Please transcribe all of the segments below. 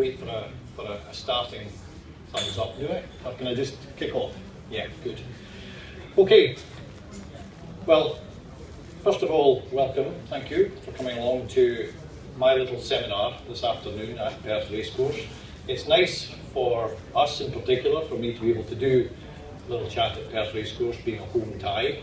wait for a starting thumbs up, do I? Or can I just kick off? Yeah, good. Okay. Well, first of all, welcome. Thank you for coming along to my little seminar this afternoon at Perth Racecourse. It's nice for us in particular, for me to be able to do a little chat at Perth Racecourse, being a home tie,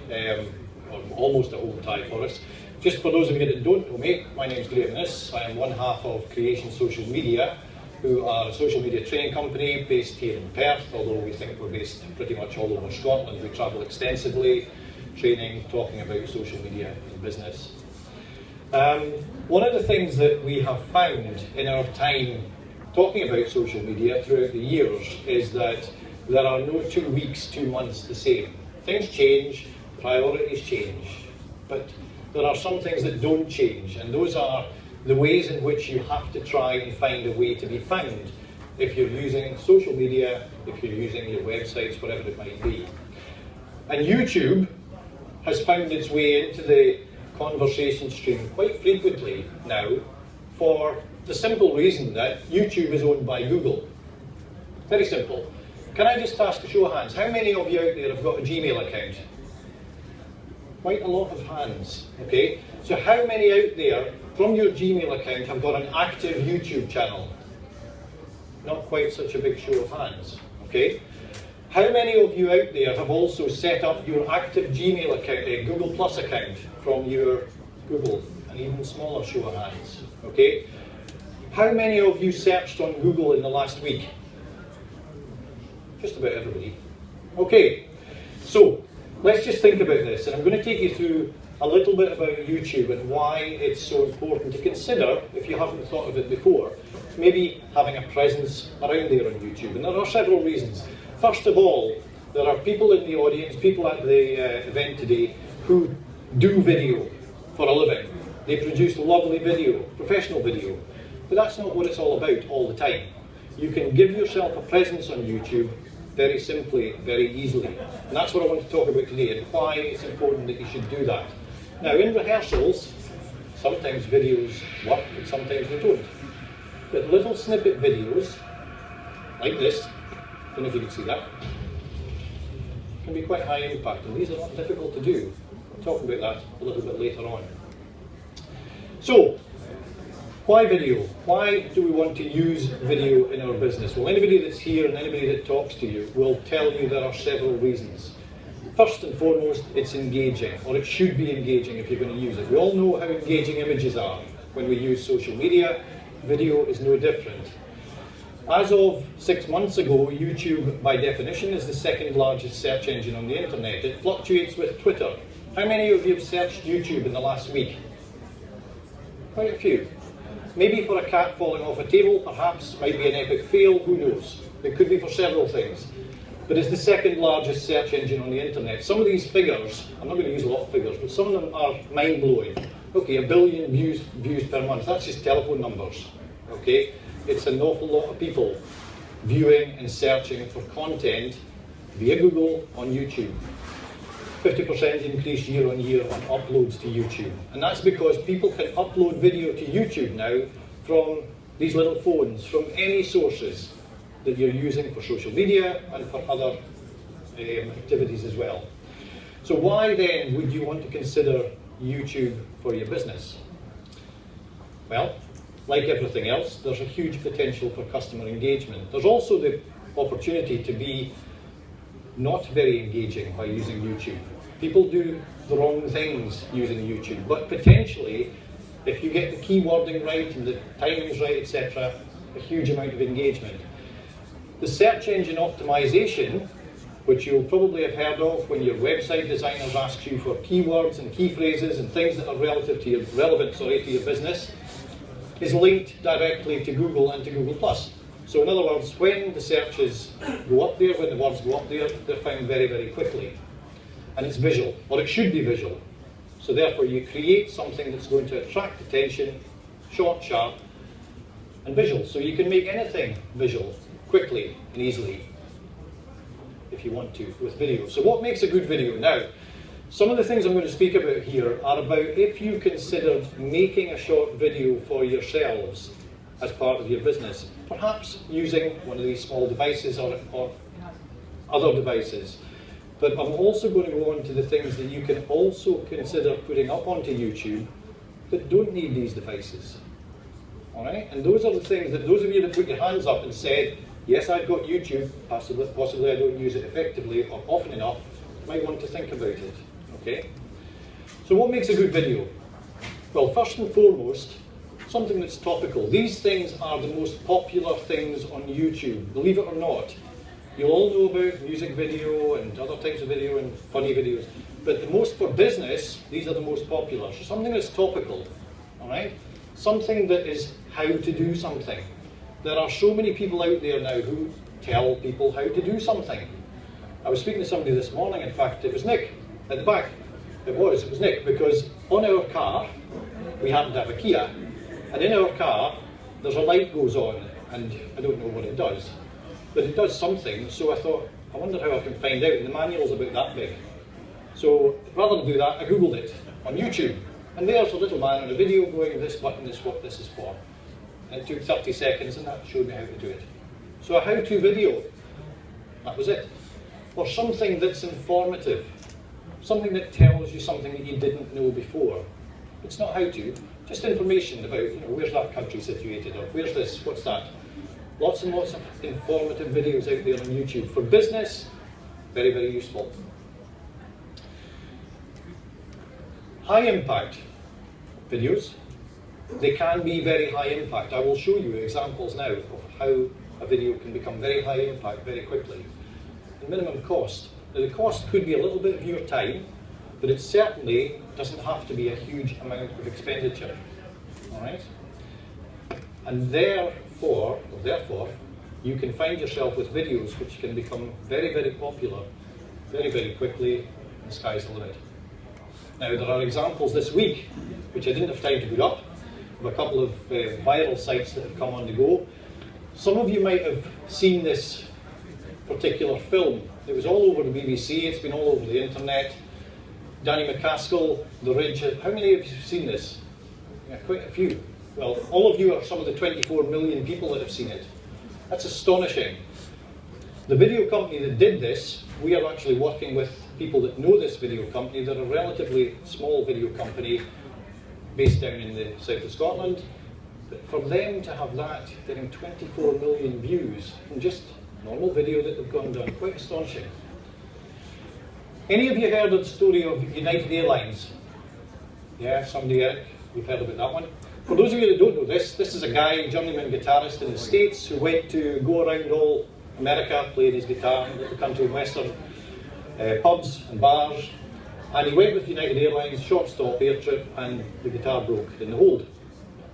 or almost a home tie for us. Just for those of you that don't know me, my name is Graham.innes. I am one half of Creation Social Media, who are a social media training company based here in Perth, although we think we're based pretty much all over Scotland. We travel extensively, training, talking about social media in business. One of the things that we have found in our time talking about social media throughout the years is that there are no 2 weeks, 2 months the same. Things change, priorities change, but there are some things that don't change, and those are the ways in which you have to try and find a way to be found if you're using social media, if you're using your websites, whatever it might be. And YouTube has found its way into the conversation stream quite frequently now for the simple reason that YouTube is owned by Google. Very simple. Can I just ask a show of hands, how many of you out there have got a Gmail account? Quite a lot of hands, okay? So how many out there from your Gmail account have got an active YouTube channel? Not quite such a big show of hands, okay? How many of you out there have also set up your active Gmail account, a Google Plus account from your Google? An even smaller show of hands, okay? How many of you searched on Google in the last week? Just about everybody. Okay, so let's just think about this, and I'm going to take you through a little bit about YouTube and why it's so important to consider, if you haven't thought of it before, maybe having a presence around there on YouTube. And there are several reasons. First of all, there are people in the audience, people at the event today, who do video for a living. They produce lovely video, professional video. But that's not what it's all about all the time. You can give yourself a presence on YouTube very simply, very easily. And that's what I want to talk about today, and why it's important that you should do that. Now, in rehearsals, sometimes videos work and sometimes they don't. But little snippet videos, like this, I don't know if you can see that, can be quite high impact, and these are not difficult to do. I'll talk about that a little bit later on. So, why video? Why do we want to use video in our business? Well, anybody that's here and anybody that talks to you will tell you there are several reasons. First and foremost, it's engaging, or it should be engaging if you're going to use it. We all know how engaging images are when we use social media. Video is no different. As of 6 months ago, YouTube, by definition, is the second largest search engine on the internet. It fluctuates with Twitter. How many of you have searched YouTube in the last week? Quite a few. Maybe for a cat falling off a table, perhaps, might be an epic fail, who knows? It could be for several things. But it's the second largest search engine on the internet. Some of these figures, I'm not going to use a lot of figures, but some of them are mind-blowing. Okay, 1 billion views per month, that's just telephone numbers. Okay, it's an awful lot of people viewing and searching for content via Google on YouTube. 50% increase year on year on uploads to YouTube. And that's because people can upload video to YouTube now from these little phones, from any sources that you're using for social media and for other activities as well. So why then would you want to consider YouTube for your business? Well, like everything else, there's a huge potential for customer engagement. There's also the opportunity to be not very engaging by using YouTube. People do the wrong things using YouTube, but potentially, if you get the keywording right and the timings right, etc., a huge amount of engagement. The search engine optimization, which you'll probably have heard of when your website designers ask you for keywords and key phrases and things that are relevant to your business, is linked directly to Google and to Google+. So in other words, when the searches go up there, when the words go up there, they're found very, very quickly. And it's visual, or it should be visual. So therefore you create something that's going to attract attention, short, sharp, and visual. So you can make anything visual, quickly and easily, if you want to, with video. So what makes a good video? Now, some of the things I'm going to speak about here are about if you considered making a short video for yourselves as part of your business, perhaps using one of these small devices or other devices. But I'm also going to go on to the things that you can also consider putting up onto YouTube that don't need these devices. All right? And those are the things that those of you that put your hands up and said, yes, I've got YouTube, possibly I don't use it effectively or often enough, might want to think about it. Okay? So what makes a good video? Well, first and foremost, something that's topical. These things are the most popular things on YouTube, believe it or not. You'll all know about music video and other types of video and funny videos, but the most for business, these are the most popular. So something that's topical, all right? Something that is how to do something. There are so many people out there now who tell people how to do something. I was speaking to somebody this morning, in fact, it was Nick at the back. It was Nick, because on our car, we happen to have a Kia, and in our car, there's a light goes on, and I don't know what it does, but it does something, so I thought, I wonder how I can find out, and the manual's about that big. So rather than do that, I Googled it on YouTube, and there's a little man on a video going, this button is what this is for. And it took 30 seconds, and that showed me how to do it. So a how-to video, that was it. Or something that's informative, something that tells you something that you didn't know before. It's not how to, just information about, where's that country situated, or where's this, what's that. Lots and lots of informative videos out there on YouTube. For business, very, very useful. High impact videos. They can be very high impact. I will show you examples now of how a video can become very high impact very quickly. The minimum cost. Now the cost could be a little bit of your time, but it certainly doesn't have to be a huge amount of expenditure. All right? And therefore, you can find yourself with videos which can become very, very popular very, very quickly, and the sky's the limit. Now there are examples this week, which I didn't have time to put up, of a couple of viral sites that have come on the go. Some of you might have seen this particular film. It was all over the BBC, it's been all over the internet. Danny McCaskill, The Ridge. How many of you have seen this? Yeah, quite a few. Well, all of you are some of the 24 million people that have seen it. That's astonishing. The video company that did this, we are actually working with people that know this video company. They're a relatively small video company based down in the south of Scotland. But for them to have that getting 24 million views from just normal video that they've gone down, quite astonishing. Any of you heard of the story of United Airlines? Yeah, somebody, Eric, you've heard about that one. For those of you that don't know this, this is a guy, journeyman guitarist in the States, who went to go around all America, played his guitar in the country and western pubs and bars, and he went with United Airlines, short stop air trip, and the guitar broke in the hold.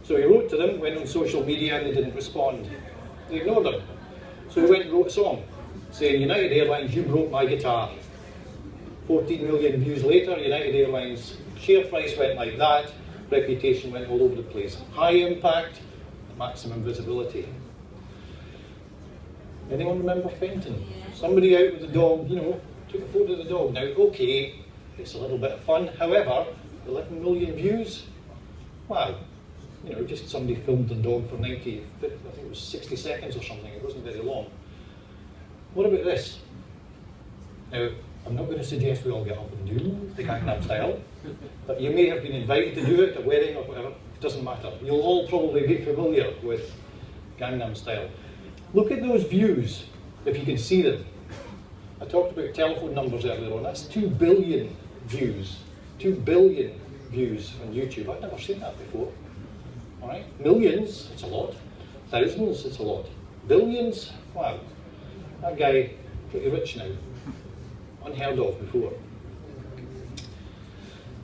So he wrote to them, went on social media, and they didn't respond. They ignored him. So he went and wrote a song saying, United Airlines, you broke my guitar. 14 million views later, United Airlines share price went like that, reputation went all over the place. High impact, maximum visibility. Anyone remember Fenton? Somebody out with the dog, took a photo of the dog. Now, okay, it's a little bit of fun. However, 11 million views, wow. Just somebody filmed the dog for 90, I think it was 60 seconds or something. It wasn't very long. What about this? Now, I'm not going to suggest we all get up and do the Gangnam Style, but you may have been invited to do it at a wedding or whatever. It doesn't matter. You'll all probably be familiar with Gangnam Style. Look at those views, if you can see them. I talked about telephone numbers earlier on. That's 2 billion views. 2 billion views on YouTube. I've never seen that before. All right? Millions, it's a lot. Thousands, it's a lot. Billions, wow. That guy, pretty rich now. Unheard of before.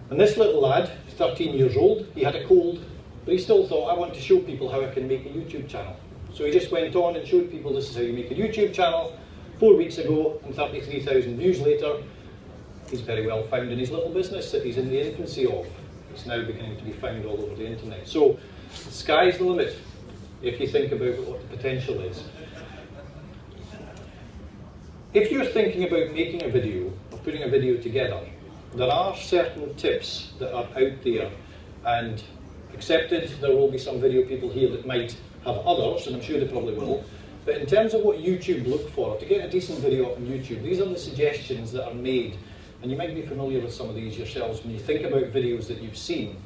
And this little lad, 13 years old, he had a cold, but he still thought, I want to show people how I can make a YouTube channel. So he just went on and showed people this is how you make a YouTube channel. 4 weeks ago, and 33,000 views later, he's very well found in his little business that he's in the infancy of. It's now beginning to be found all over the internet. So the sky's the limit if you think about what the potential is. If you're thinking about making a video or putting a video together, there are certain tips that are out there, and accepted. There will be some video people here that might have others, and I'm sure they probably will. But in terms of what YouTube look for, to get a decent video up on YouTube, these are the suggestions that are made. And you might be familiar with some of these yourselves when you think about videos that you've seen.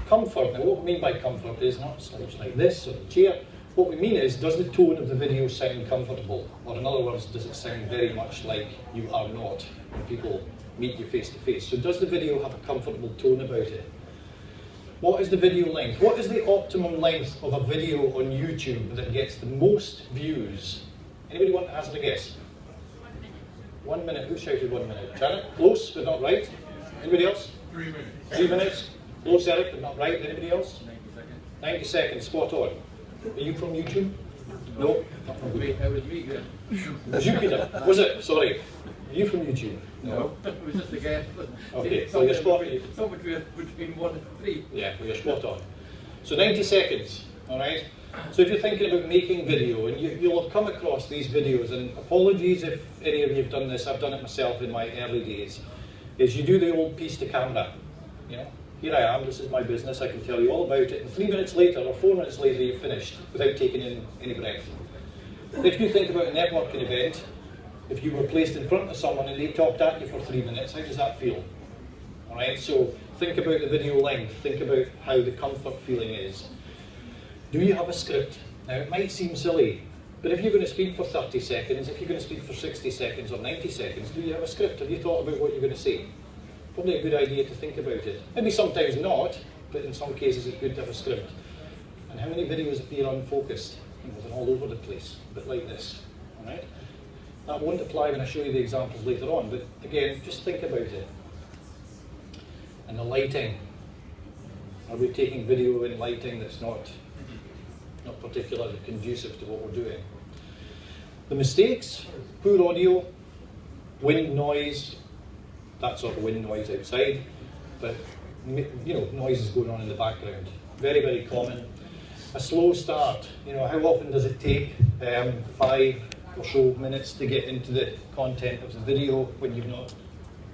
Comfort. Now what we mean by comfort is not slouch like this or the chair. What we mean is, does the tone of the video sound comfortable? Or in other words, does it sound very much like you are not when people meet you face to face? So does the video have a comfortable tone about it? What is the video length? What is the optimum length of a video on YouTube that gets the most views? Anybody want to hazard a guess? 1 minute. Who shouted 1 minute? Janet? Close, but not right. Anybody else? 3 minutes. 3 minutes. Close, Eric, but not right. Anybody else? 90 seconds. 90 seconds. Spot on. Are you from YouTube? No. Not from YouTube. That was me, yeah. Jupiter. Was it? Sorry. Are you from YouTube? No. It was just a guess. Okay, so you're spot on. Somewhere between 1 and 3. Yeah, well, you're spot on. So 90 seconds, all right? So if you're thinking about making video, and you'll have come across these videos, and apologies if any of you have done this, I've done it myself in my early days, is you do the old piece to camera. You know, here I am, this is my business, I can tell you all about it, and 3 minutes later or 4 minutes later you've finished without taking in any breath. If you think about a networking event, if you were placed in front of someone and they talked at you for 3 minutes, how does that feel? All right, so think about the video length, think about how the comfort feeling is. Do you have a script? Now it might seem silly, but if you're going to speak for 30 seconds, if you're going to speak for 60 seconds or 90 seconds, do you have a script? Have you thought about what you're going to say? Probably a good idea to think about it. Maybe sometimes not, but in some cases it's good to have a script. And how many videos appear unfocused? They're all over the place, a bit like this. All right? That won't apply when I show you the examples later on, but again, just think about it. And the lighting. Are we taking video in lighting that's not particularly conducive to what we're doing? The mistakes, poor audio, wind noise, that sort of wind noise outside, but you know, noise is going on in the background. Very, very common. A slow start, you know, how often does it take 5 or so minutes to get into the content of the video when you've not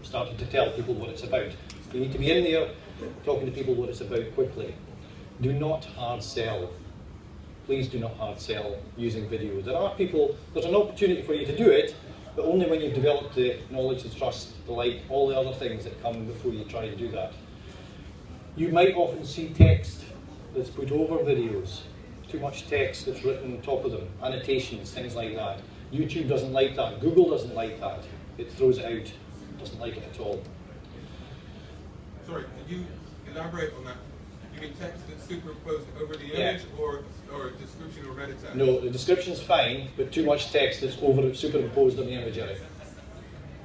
started to tell people what it's about? You need to be in there talking to people what it's about quickly. Do not hard sell. Please do not hard sell using video. There are people, there's an opportunity for you to do it, but only when you've developed the knowledge, the trust, the like, all the other things that come before you try to do that. You might often see text that's put over videos, too much text that's written on top of them, annotations, things like that. YouTube doesn't like that, Google doesn't like that. It throws it out, doesn't like it at all. Sorry, can you elaborate on that? You mean text that's superimposed over the image, or a description or Reddit tag? No, the description's fine, but too much text that's superimposed on the image of it.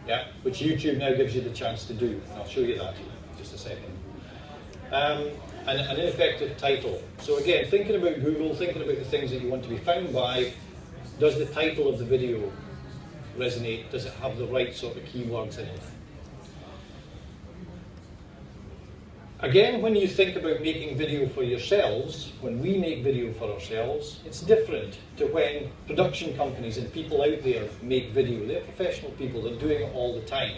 Yeah, which YouTube now gives you the chance to do. And I'll show you that in just a second. And an ineffective title. So again, thinking about Google, thinking about the things that you want to be found by, does the title of the video resonate? Does it have the right sort of keywords in it? Again, when you think about making video for yourselves, when we make video for ourselves, it's different to when production companies and people out there make video. They're professional people, they're doing it all the time.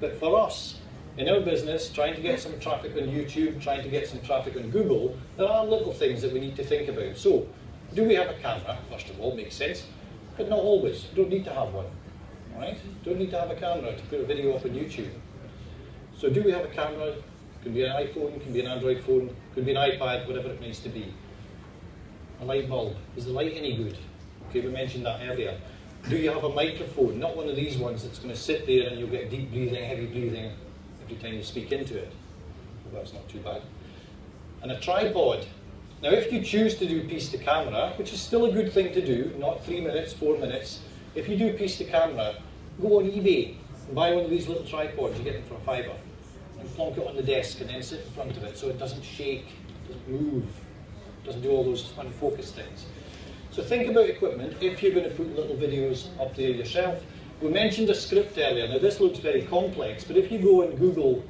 But for us, in our business, trying to get some traffic on YouTube, trying to get some traffic on Google, there are little things that we need to think about. So, do we have a camera? First of all, makes sense, but not always. You don't need to have one, all right? Don't need to have a camera to put a video up on YouTube. So, do we have a camera? Could be an iPhone, could be an Android phone, could be an iPad, whatever it needs to be. A light bulb. Is the light any good? Okay, we mentioned that earlier. Do you have a microphone? Not one of these ones that's going to sit there and you'll get deep breathing, heavy breathing every time you speak into it. Well, that's not too bad. And a tripod. Now, if you choose to do piece to camera, which is still a good thing to do, not 3 minutes, 4 minutes, if you do piece to camera, go on eBay and buy one of these little tripods. You get them for a £5. And plonk it on the desk and then sit in front of it so it doesn't shake, doesn't move, doesn't do all those unfocused things. So think about equipment if you're going to put little videos up there yourself. We mentioned a script earlier. Now this looks very complex, but if you go and Google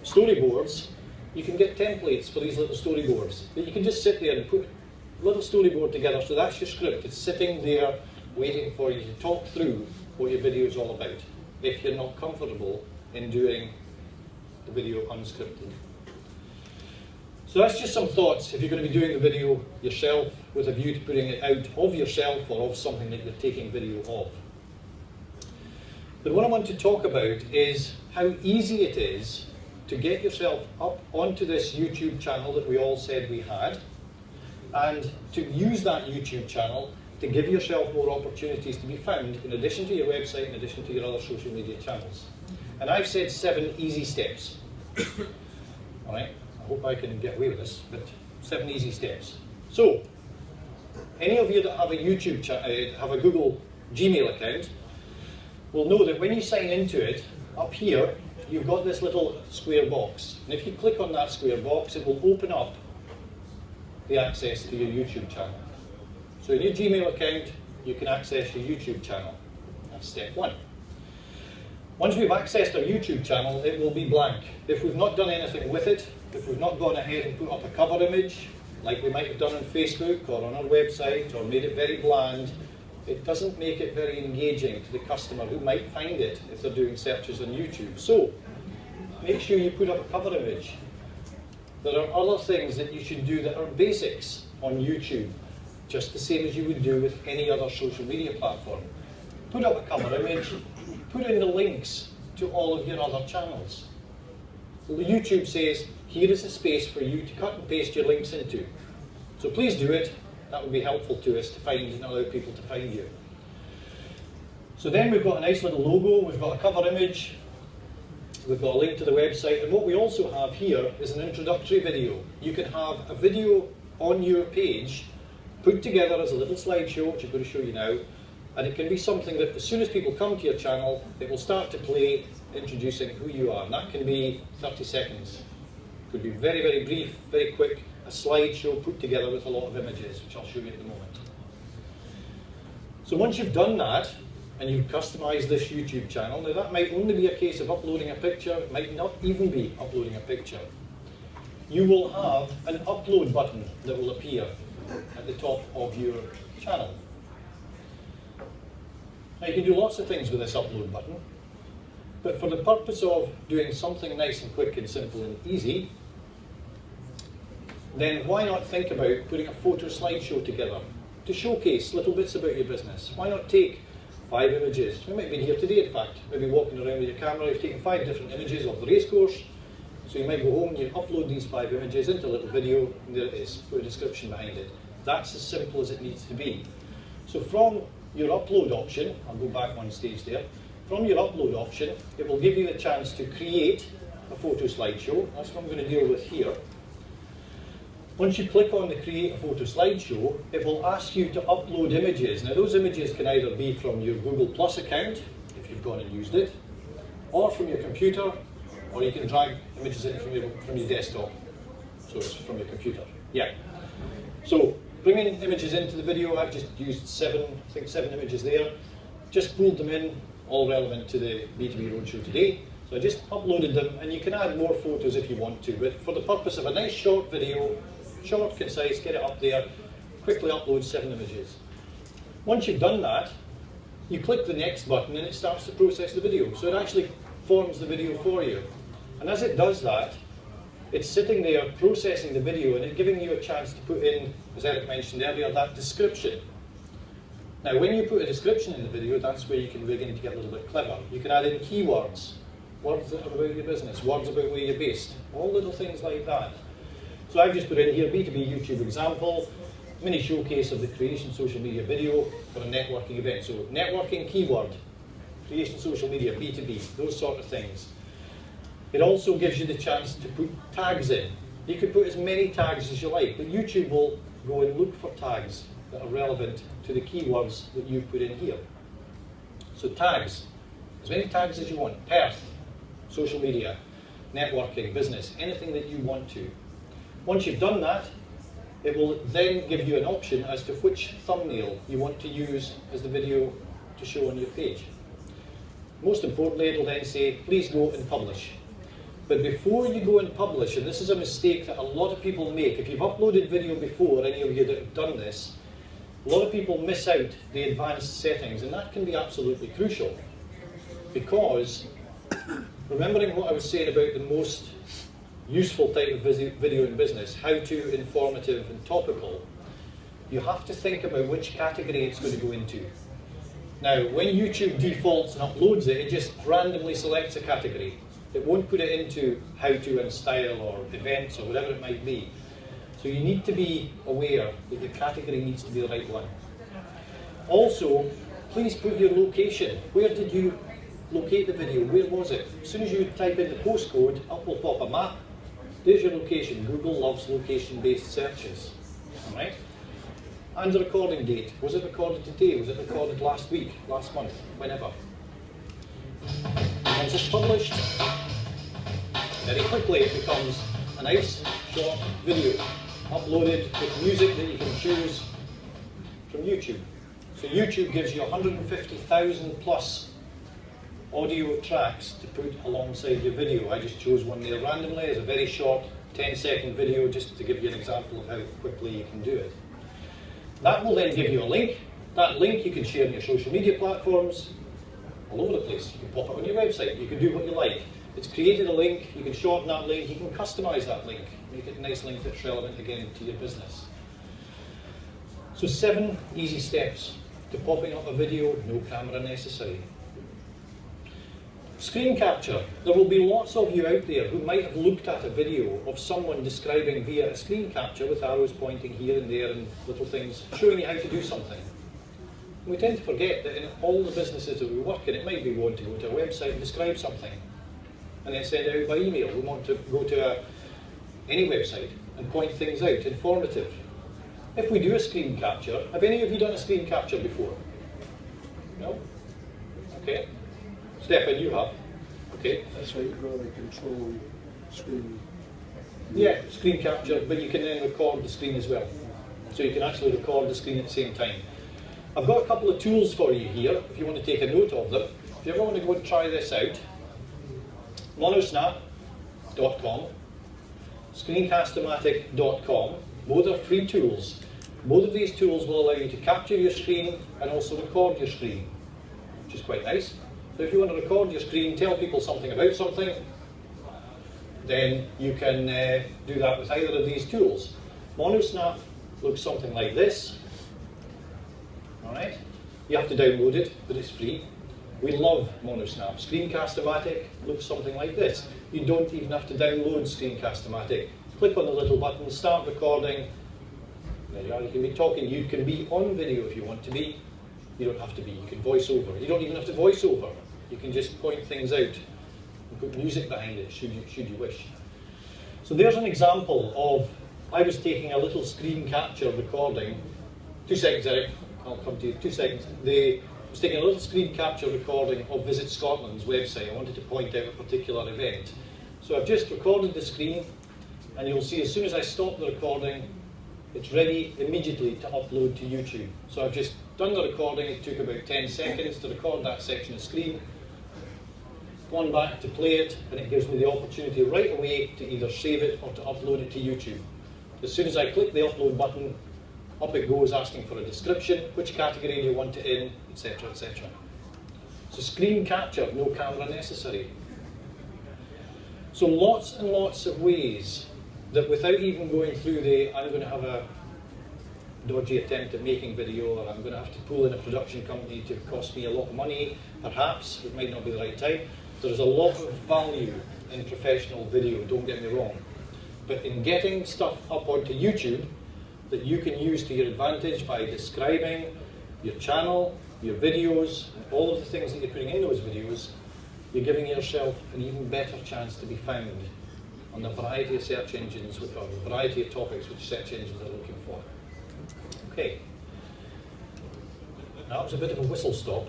storyboards, you can get templates for these little storyboards. But you can just sit there and put a little storyboard together, so that's your script. It's sitting there waiting for you to talk through what your video is all about, if you're not comfortable in doing the video unscripted. So that's just some thoughts if you're going to be doing the video yourself with a view to putting it out of yourself or of something that you're taking video of. But what I want to talk about is how easy it is to get yourself up onto this YouTube channel that we all said we had, and to use that YouTube channel to give yourself more opportunities to be found in addition to your website, in addition to your other social media channels. And I've said 7 easy steps. All right, I hope I can get away with this, but 7 easy steps. So, any of you that have a YouTube have a Google Gmail account will know that when you sign into it, up here, you've got this little square box. And if you click on that square box, it will open up the access to your YouTube channel. So in your Gmail account, you can access your YouTube channel. That's step 1. Once we've accessed our YouTube channel, it will be blank. If we've not done anything with it, if we've not gone ahead and put up a cover image, like we might have done on Facebook or on our website, or made it very bland, it doesn't make it very engaging to the customer who might find it if they're doing searches on YouTube. So, make sure you put up a cover image. There are other things that you should do that are basics on YouTube, just the same as you would do with any other social media platform. Put up a cover image, put in the links to all of your other channels. So YouTube says, here is a space for you to cut and paste your links into. So please do it. That would be helpful to us to find and allow people to find you. So then we've got a nice little logo, we've got a cover image, we've got a link to the website, and what we also have here is an introductory video. You can have a video on your page put together as a little slideshow, which I'm going to show you now, and it can be something that as soon as people come to your channel, it will start to play introducing who you are, and that can be 30 seconds. It could be very, very brief, very quick, a slideshow put together with a lot of images, which I'll show you in a moment. So once you've done that, and you've customized this YouTube channel, now that might only be a case of uploading a picture, it might not even be uploading a picture. You will have an upload button that will appear at the top of your channel. Now you can do lots of things with this upload button, but for the purpose of doing something nice and quick and simple and easy, then why not think about putting a photo slideshow together to showcase little bits about your business? Why not take 5 images? You might be here today, in fact, maybe walking around with your camera, you've taken 5 different images of the racecourse, so you might go home and you upload these 5 images into a little video, and there it is, put a description behind it. That's as simple as it needs to be. So from your upload option, I'll go back one stage there, from your upload option, it will give you the chance to create a photo slideshow. That's what I'm going to deal with here. Once you click on the Create a Photo Slideshow, it will ask you to upload images. Now those images can either be from your Google Plus account, if you've gone and used it, or from your computer, or you can drag images in from your desktop. So it's from your computer. Yeah. So bringing images into the video, I've just used 7 images there. Just pulled them in, all relevant to the B2B Roadshow today. So I just uploaded them, and you can add more photos if you want to, but for the purpose of a nice short video, short, concise, get it up there, quickly upload 7 images. Once you've done that, you click the next button and it starts to process the video. So it actually forms the video for you. And as it does that, it's sitting there processing the video and it's giving you a chance to put in, as Eric mentioned earlier, that description. Now when you put a description in the video, that's where you can begin to get a little bit clever. You can add in keywords, words that are about your business, words about where you're based, all little things like that. So I've just put in here B2B YouTube example, mini showcase of the creation social media video for a networking event. So networking keyword, creation social media, B2B, those sort of things. It also gives you the chance to put tags in. You can put as many tags as you like, but YouTube will go and look for tags that are relevant to the keywords that you've put in here. So tags, as many tags as you want. Perth, social media, networking, business, anything that you want to. Once you've done that, it will then give you an option as to which thumbnail you want to use as the video to show on your page. Most importantly, it will then say, please go and publish. But before you go and publish, and this is a mistake that a lot of people make, if you've uploaded video before, any of you that have done this, a lot of people miss out the advanced settings, and that can be absolutely crucial. Because, remembering what I was saying about the most useful type of video in business, how to, informative and topical, you have to think about which category it's going to go into. Now, when YouTube defaults and uploads it, it just randomly selects a category. It won't put it into how to and style or events or whatever it might be. So you need to be aware that your category needs to be the right one. Also, please put your location. Where did you locate the video? Where was it? As soon as you type in the postcode, up will pop a map. There's your location. Google loves location-based searches. All right? And the recording date. Was it recorded today? Was it recorded last week, last month, whenever? Once it's published, very quickly it becomes a nice, short video, uploaded with music that you can choose from YouTube. So YouTube gives you 150,000 plus audio tracks to put alongside your video. I just chose one there randomly as a very short 10-second video just to give you an example of how quickly you can do it. That will then give you a link. That link you can share on your social media platforms all over the place. You can pop it on your website. You can do what you like. It's created a link. You can shorten that link. You can customize that link. Make it a nice link that's relevant again to your business. So 7 easy steps to popping up a video, no camera necessary. Screen capture. There will be lots of you out there who might have looked at a video of someone describing via a screen capture with arrows pointing here and there and little things, showing you how to do something. And we tend to forget that in all the businesses that we work in, it might be we want to go to a website and describe something and then send it out by email. We want to go to any website and point things out, informative. If we do a screen capture, have any of you done a screen capture before? No? Okay. Stefan, you have. Okay. That's right, you've got to control screen. Yeah, screen capture, but you can then record the screen as well. So you can actually record the screen at the same time. I've got a couple of tools for you here, if you want to take a note of them. If you ever want to go and try this out, monosnap.com, screencast-o-matic.com, both are free tools. Both of these tools will allow you to capture your screen and also record your screen, which is quite nice. So if you want to record your screen, tell people something about something, then you can do that with either of these tools. Monosnap looks something like this. Alright, you have to download it, but it's free. We love Monosnap. Screencast-o-matic looks something like this. You don't even have to download Screencast-o-matic. Click on the little button, start recording. There you are, you can be talking. You can be on video if you want to be. You don't have to be, you can voice over. You don't even have to voice over. You can just point things out and put music behind it, should you wish. So there's an example of, I was taking a little screen capture recording. 2 seconds, Eric, I'll come to you, 2 seconds. I was taking a little screen capture recording of Visit Scotland's website. I wanted to point out a particular event. So I've just recorded the screen, and you'll see as soon as I stop the recording, it's ready immediately to upload to YouTube. So I've just done the recording. It took about 10 seconds to record that section of screen, gone back to play it, and it gives me the opportunity right away to either save it or to upload it to YouTube. As soon as I click the upload button, up it goes asking for a description, which category do you want it in, etc, etc. So screen capture, no camera necessary. So lots and lots of ways that without even going through I'm going to have a dodgy attempt at making video, or I'm going to have to pull in a production company to cost me a lot of money, perhaps, it might not be the right time. There's a lot of value in professional video, don't get me wrong. But in getting stuff up onto YouTube that you can use to your advantage by describing your channel, your videos, and all of the things that you're putting in those videos, you're giving yourself an even better chance to be found on the variety of search engines, or the variety of topics which search engines are looking for. Okay. That was a bit of a whistle stop.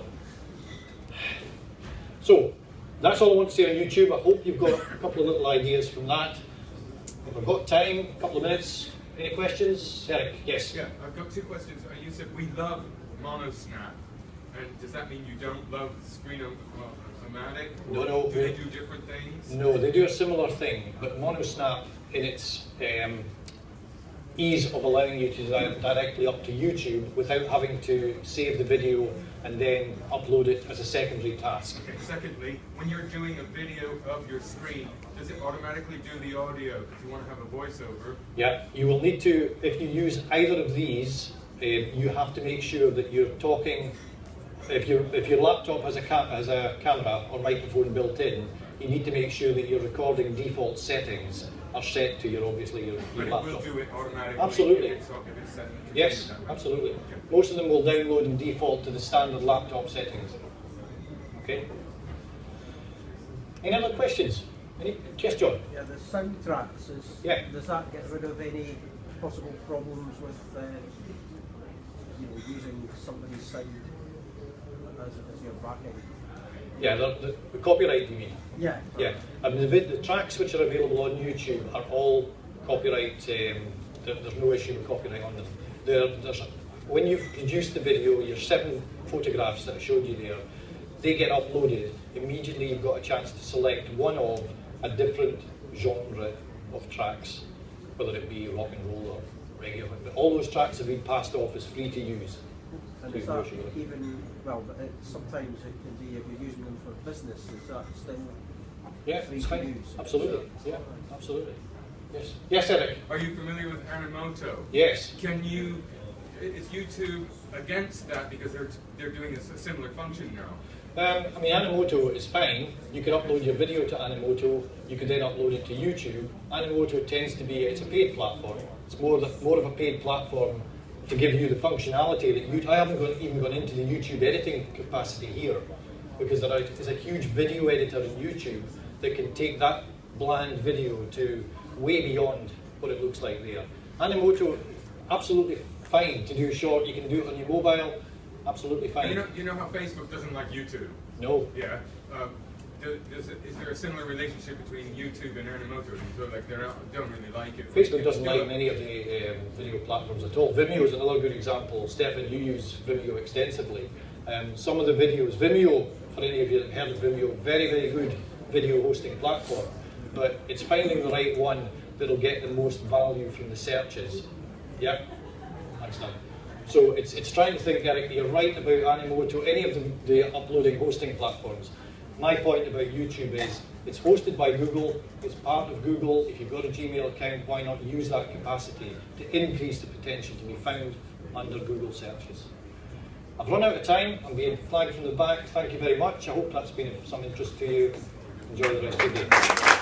So, that's all I want to say on YouTube. I hope you've got a couple of little ideas from that. If I've got time, a couple of minutes, any questions? Eric, yes? Yeah, I've got 2 questions. You said we love Monosnap, and does that mean you don't love Screen-o-matic? No. Do they do different things? No, they do a similar thing, but Monosnap in its ease of allowing you to directly up to YouTube without having to save the video and then upload it as a secondary task. Okay, secondly, when you're doing a video of your screen, does it automatically do the audio if you want to have a voiceover? Yeah, you will need to, if you use either of these, you have to make sure that you're talking, if your laptop has a camera or microphone built in, you need to make sure that your recording default settings are set to your But it laptop. will do it automatically. Absolutely. If it's set to Yes, that, right? absolutely. Okay. Most of them will download and default to the standard laptop settings. Okay? Any other questions? Yes, John? Yeah, the soundtracks, does that get rid of any possible problems with using somebody's sound as your backing? Yeah, the copyright, you mean? Yeah. Yeah, I mean, the tracks which are available on YouTube are all copyright, there's no issue with copyright on them. When you've produced the video, your 7 photographs that I showed you there, they get uploaded. Immediately you've got a chance to select one of a different genre of tracks, whether it be rock and roll or reggae, but all those tracks have been passed off as free to use. And is that even, well, sometimes it can be if you're using them for business, is that still free it's to fine. use? Absolutely, yeah, absolutely. Yes. Yes, Eric? Are you familiar with Animoto? Yes. Is YouTube against that because they're doing a similar function now? I mean, Animoto is fine. You can upload your video to Animoto. You can then upload it to YouTube. Animoto tends to be, it's a paid platform. It's more of a paid platform to give you the functionality that I haven't even gone into the YouTube editing capacity here, because there is a huge video editor in YouTube that can take that bland video to way beyond what it looks like there. Animoto, absolutely fine to do short. You can do it on your mobile, absolutely fine. You know how Facebook doesn't like YouTube? No. Yeah. Is there a similar relationship between YouTube and Animoto? So like they don't really like it. Facebook doesn't like many of the video platforms at all. Vimeo is another good example. Stefan, you use Vimeo extensively. Some of the videos, Vimeo, for any of you that have heard of Vimeo, very, very good video hosting platform. But it's finding the right one that'll get the most value from the searches. Yeah, thanks, Dan. So it's trying to think, Eric, you're right about Animoto, any of the uploading hosting platforms. My point about YouTube is it's hosted by Google, it's part of Google. If you've got a Gmail account, why not use that capacity to increase the potential to be found under Google searches. I've run out of time, I'm being flagged from the back. Thank you very much. I hope that's been of some interest to you. Enjoy the rest of the day.